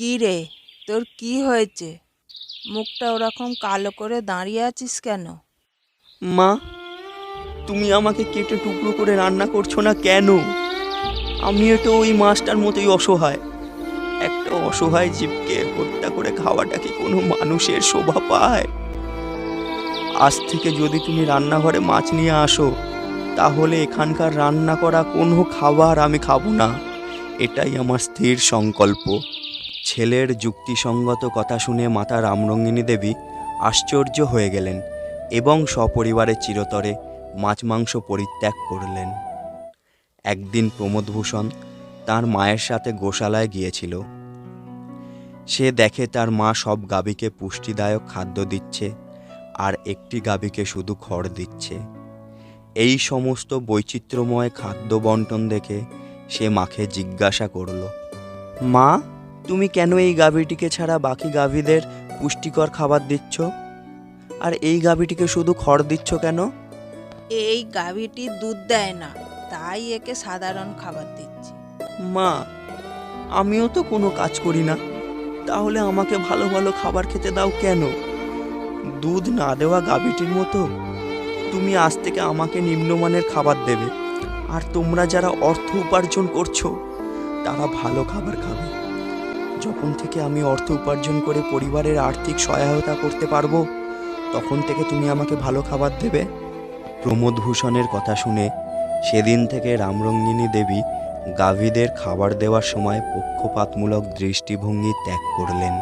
কি রে, তোর কি হয়েছে? মুখটা ওরকম কালো করে দাঁড়িয়ে আছিস কেন? মা, তুমি আমাকে কেটে টুকরো করে রান্না করছো না কেন? আমিও তো ওই মাছটার মতোই অসহায়। একটা অসহায় জীবকে হত্যা করে খাওয়াটা কি কোনো মানুষের শোভা পায়? আজ থেকে যদি তুমি রান্নাঘরে মাছ নিয়ে আসো, তাহলে এখানকার রান্না করা কোনো খাবার আমি খাবো না। এটাই আমার স্থির সংকল্প। ছেলের যুক্তিসঙ্গত কথা শুনে মাতা রামরঙ্গিনী দেবী আশ্চর্য হয়ে গেলেন এবং সপরিবারে চিরতরে মাছ মাংস পরিত্যাগ করলেন। একদিন প্রমোদভূষণ তার মায়ের সাথে গোশালায় গিয়েছিল। সে দেখে তার মা সব গাভীকে পুষ্টিদায়ক খাদ্য দিচ্ছে আর একটি গাভীকে শুধু খড় দিচ্ছে। এই সমস্ত বৈচিত্র্যময় খাদ্য বন্টন দেখে সে মাকে জিজ্ঞাসা করল, মা, তুমি কেন এই গাভীটিকে ছাড়া বাকি গাভীদের পুষ্টিকর খাবার দিচ্ছ, আর এই গাভীটিকে শুধু খড় দিচ্ছ কেন? এই গাভীটি দুধ দেয় না, তাই একে সাধারণ খাবার দিচ্ছি। মা, আমিও তো কোনো কাজ করি না, তাহলে আমাকে ভালো ভালো খাবার খেতে দাও কেন? দুধ না দেওয়া গাভীটির মতো তুমি আজ থেকে আমাকে নিম্নমানের খাবার দেবে, আর তোমরা যারা অর্থ উপার্জন করছো তারা ভালো খাবার খাবে। যখন থেকে আমি অর্থ উপার্জন করে পরিবারের আর্থিক সহায়তা করতে পারবো, তখন থেকে তুমি আমাকে ভালো খাবার দেবে। প্রমোদভূষণের কথা শুনে সেদিন থেকে রামরঙ্গিনী দেবী গাভীদের খাবার দেওয়ার সময় পক্ষপাতমূলক দৃষ্টিভঙ্গি ত্যাগ করলেন।